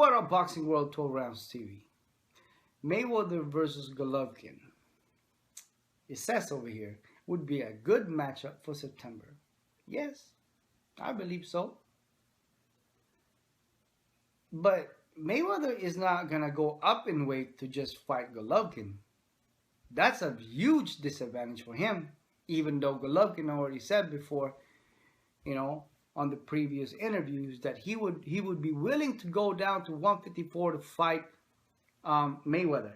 What up, Boxing World 12 Rounds TV? Mayweather versus Golovkin. It says over here, would be a good matchup for September. Yes, I believe so. But Mayweather is not going to go up in weight to just fight Golovkin. That's a huge disadvantage for him, even though Golovkin already said before, on the previous interviews, that he would be willing to go down to 154 to fight Mayweather.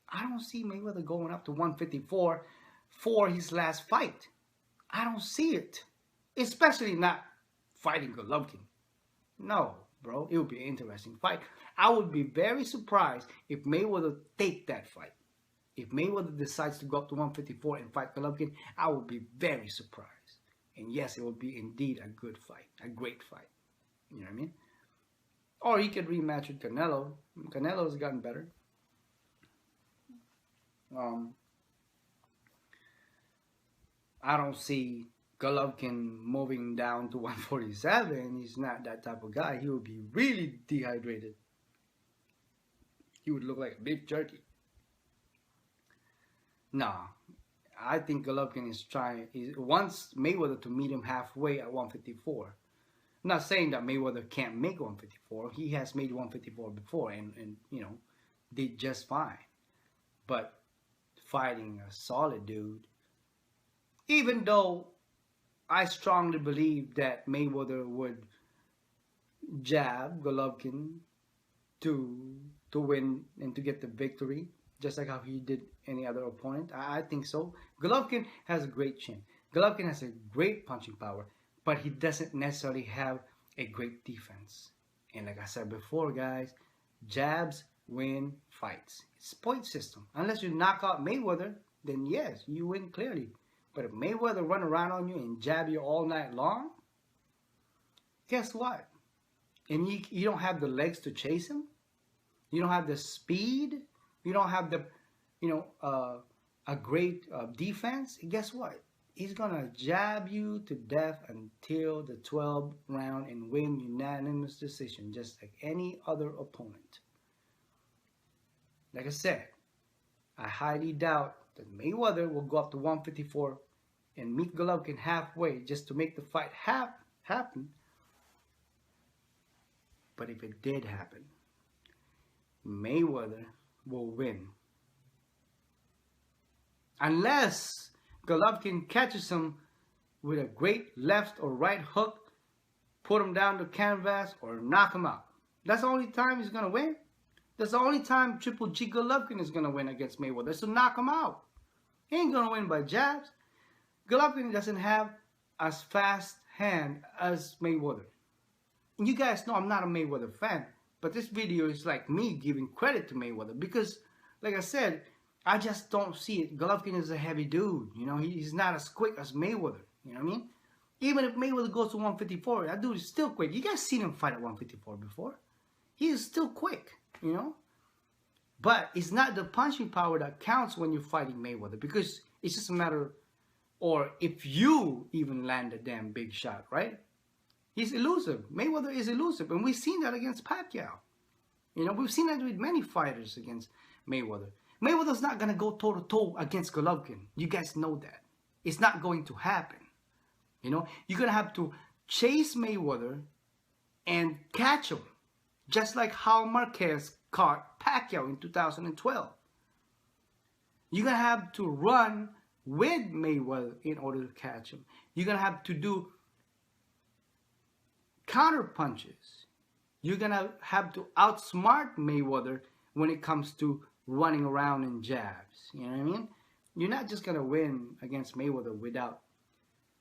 I don't see Mayweather going up to 154 for his last fight. I don't see it, especially not fighting Golovkin. No, bro, it would be an interesting fight. I would be very surprised if Mayweather take that fight. If Mayweather decides to go up to 154 and fight Golovkin, I would be very surprised. And yes, it would be indeed a good fight, a great fight. You know what I mean? Or he could rematch with Canelo. Canelo's gotten better. I don't see Golovkin moving down to 147. He's not that type of guy. He would be really dehydrated. He would look like a beef jerky. Nah, I think Golovkin wants Mayweather to meet him halfway at 154. I'm not saying that Mayweather can't make 154. He has made 154 before and did just fine. But fighting a solid dude, even though I strongly believe that Mayweather would jab Golovkin to win and to get the victory, just like how he did any other opponent. I think so. Golovkin has a great chin. Golovkin has a great punching power, but he doesn't necessarily have a great defense. And like I said before, guys, jabs win fights. It's a point system. Unless you knock out Mayweather, then yes, you win clearly. But if Mayweather run around on you and jab you all night long, guess what? And you don't have the legs to chase him. You don't have the speed. You don't have the, a great defense. Guess what? He's going to jab you to death until the 12th round and win unanimous decision, just like any other opponent. Like I said, I highly doubt that Mayweather will go up to 154 and meet Golovkin halfway just to make the fight happen. But if it did happen, Mayweather will win. Unless Golovkin catches him with a great left or right hook, put him down to canvas, or knock him out. That's the only time he's going to win. That's the only time Triple G Golovkin is going to win against Mayweather, is to knock him out. He ain't going to win by jabs. Golovkin doesn't have as fast hand as Mayweather. And you guys know I'm not a Mayweather fan, but this video is like me giving credit to Mayweather because, like I said, I just don't see it. Golovkin is a heavy dude. He's not as quick as Mayweather. You know what I mean? Even if Mayweather goes to 154, that dude is still quick. You guys seen him fight at 154 before. He is still quick, But it's not the punching power that counts when you're fighting Mayweather, because it's just a matter, or if you even land a damn big shot, right? He's elusive. Mayweather is elusive, and we've seen that against Pacquiao. We've seen that with many fighters against Mayweather. Mayweather's not going to go toe-to-toe against Golovkin. You guys know that. It's not going to happen. You're going to have to chase Mayweather and catch him, just like how Marquez caught Pacquiao in 2012. You're going to have to run with Mayweather in order to catch him. You're going to have to do counter punches. You're going to have to outsmart Mayweather when it comes to running around in jabs. You know what I mean? You're not just going to win against Mayweather without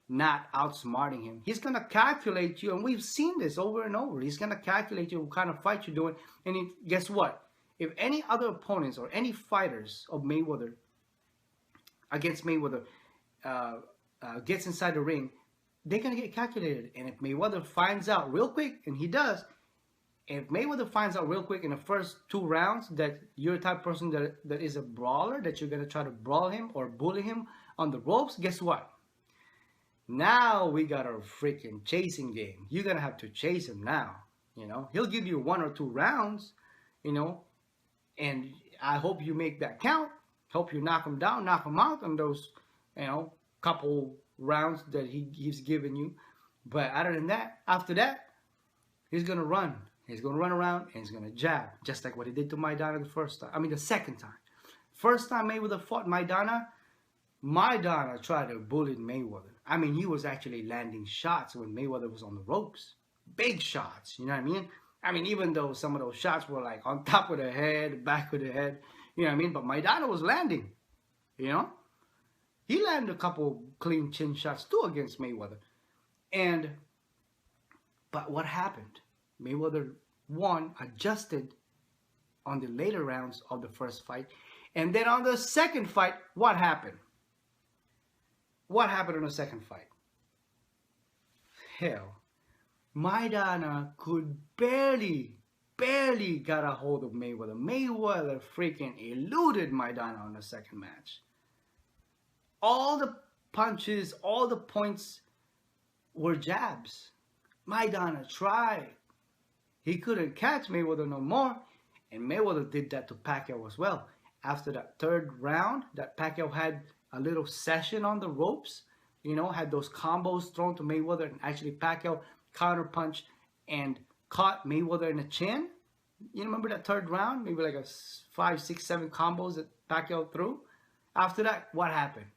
not outsmarting him. He's going to calculate you, and we've seen this over and over. He's going to calculate you what kind of fight you're doing. And guess what? If any other opponents or any fighters of Mayweather against Mayweather gets inside the ring, they're going to get calculated. And if Mayweather finds out real quick, and he does, if Mayweather finds out real quick in the first 2 rounds that you're the type of person that is a brawler, that you're going to try to brawl him or bully him on the ropes, guess what? Now we got a freaking chasing game. You're going to have to chase him now. You know, he'll give you 1 or 2 rounds, you know, and I hope you make that count. Hope you knock him down, knock him out on those, you know, couple rounds that he's giving you. But other than that, after that, he's going to run. He's going to run around and he's going to jab, just like what he did to Maidana the second time. First time Mayweather fought Maidana tried to bully Mayweather. I mean, he was actually landing shots when Mayweather was on the ropes. Big shots, you know what I mean? I mean, even though some of those shots were like on top of the head, back of the head, you know what I mean? But Maidana was landing, you know? He landed a couple clean chin shots too against Mayweather. But what happened? Mayweather won, adjusted on the later rounds of the first fight. And then on the second fight, what happened? What happened on the second fight? Hell, Maidana could barely got a hold of Mayweather. Mayweather freaking eluded Maidana on the second match. All the punches, all the points were jabs. Maidana tried. He couldn't catch Mayweather no more. And Mayweather did that to Pacquiao as well. After that third round, that Pacquiao had a little session on the ropes, you know, had those combos thrown to Mayweather, and actually Pacquiao counterpunched and caught Mayweather in the chin. You remember that third round? Maybe like a 5, 6, 7 combos that Pacquiao threw. After that, what happened?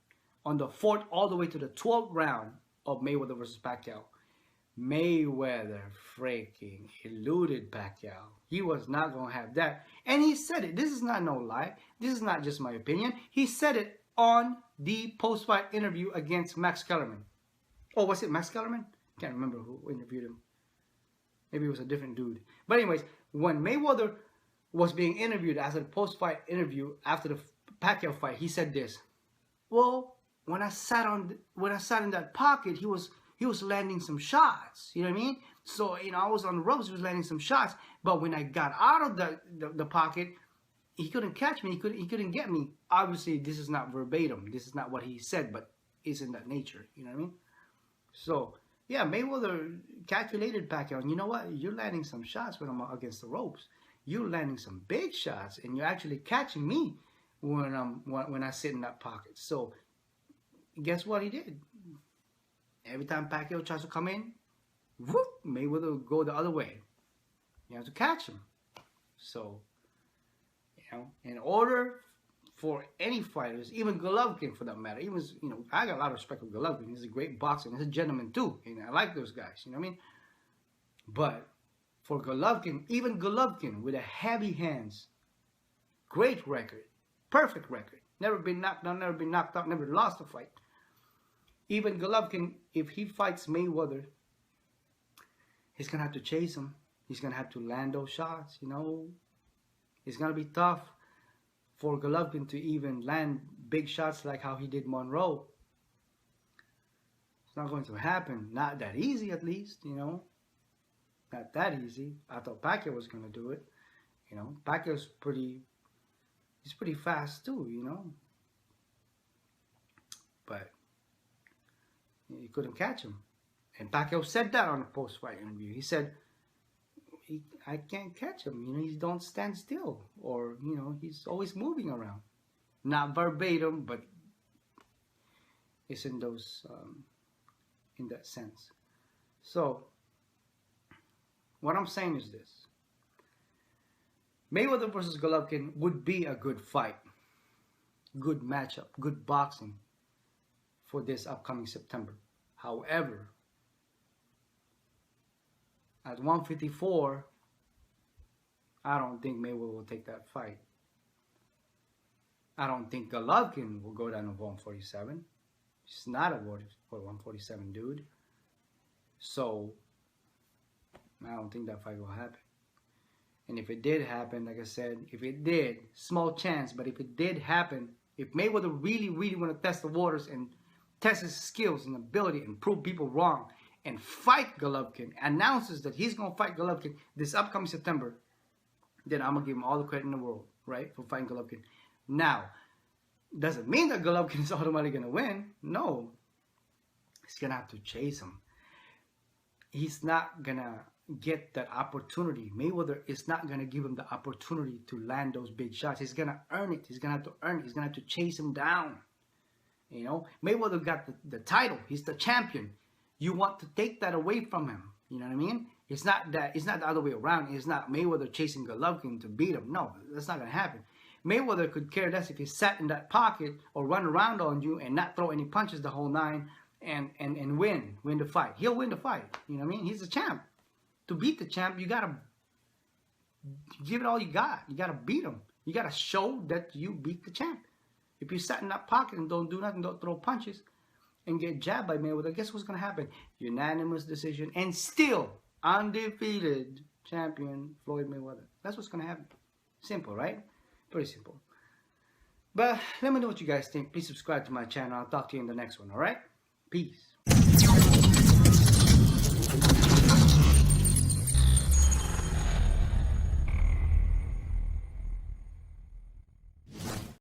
On the 4th all the way to the 12th round of Mayweather versus Pacquiao, Mayweather freaking eluded Pacquiao. He was not going to have that. And he said it. This is not no lie. This is not just my opinion. He said it on the post-fight interview against Max Kellerman. Oh, was it Max Kellerman? Can't remember who interviewed him. Maybe it was a different dude. But anyways, when Mayweather was being interviewed after the post-fight interview after the Pacquiao fight, he said this. Well, when I sat in that pocket, he was landing some shots. You know what I mean? So, you know, I was on the ropes, he was landing some shots. But when I got out of the pocket, he couldn't catch me. He couldn't get me. Obviously, this is not verbatim. This is not what he said, but it's in that nature. You know what I mean? So, yeah, Mayweather calculated Pacquiao. And you know what? You're landing some shots when I'm against the ropes. You're landing some big shots, and you're actually catching me when I sit in that pocket. So, guess what he did? Every time Pacquiao tries to come in, whoop, Mayweather will go the other way. You have to catch him. So, you know, in order for any fighters, even Golovkin for that matter, even, you know, I got a lot of respect for Golovkin. He's a great boxer. He's a gentleman too. And I like those guys. You know what I mean? But for Golovkin, even Golovkin with a heavy hands, great record, perfect record, never been knocked down, never been knocked out, never lost a fight. Even Golovkin, if he fights Mayweather, he's going to have to chase him. He's going to have to land those shots, you know. It's going to be tough for Golovkin to even land big shots like how he did Monroe. It's not going to happen. Not that easy, at least, you know. Not that easy. I thought Pacquiao was going to do it. You know, Pacquiao's he's pretty fast too, you know. But he couldn't catch him. And Pacquiao said that on the post-fight interview. He said, I can't catch him. You know, he don't stand still. Or, you know, he's always moving around. Not verbatim, but it's in those, in that sense. So, what I'm saying is this. Mayweather versus Golovkin would be a good fight. Good matchup. Good boxing for this upcoming September. However, at 154, I don't think Mayweather will take that fight. I don't think Golovkin will go down to 147. He's not a 147 dude. So, I don't think that fight will happen. And if it did happen, like I said, if it did, small chance, but if it did happen, if Mayweather really want to test the waters and test his skills and ability and prove people wrong and fight Golovkin, announces that he's going to fight Golovkin this upcoming September, then I'm going to give him all the credit in the world, right, for fighting Golovkin. Now, doesn't mean that Golovkin is automatically going to win. No. He's going to have to chase him. He's not going to get that opportunity. Mayweather is not going to give him the opportunity to land those big shots. He's going to earn it. He's going to have to earn it. He's going to have to chase him down. You know, Mayweather got the title. He's the champion. You want to take that away from him. You know what I mean? It's not the other way around. It's not Mayweather chasing Golovkin to beat him. No, that's not going to happen. Mayweather could care less if he sat in that pocket or run around on you and not throw any punches the whole nine and win the fight. He'll win the fight. You know what I mean? He's the champ. To beat the champ, you got to give it all you got. You got to beat him. You got to show that you beat the champ. If you sat in that pocket and don't do nothing, don't throw punches, and get jabbed by Mayweather, guess what's going to happen? Unanimous decision, and still undefeated champion Floyd Mayweather. That's what's going to happen. Simple, right? Pretty simple. But let me know what you guys think. Please subscribe to my channel. I'll talk to you in the next one, all right? Peace.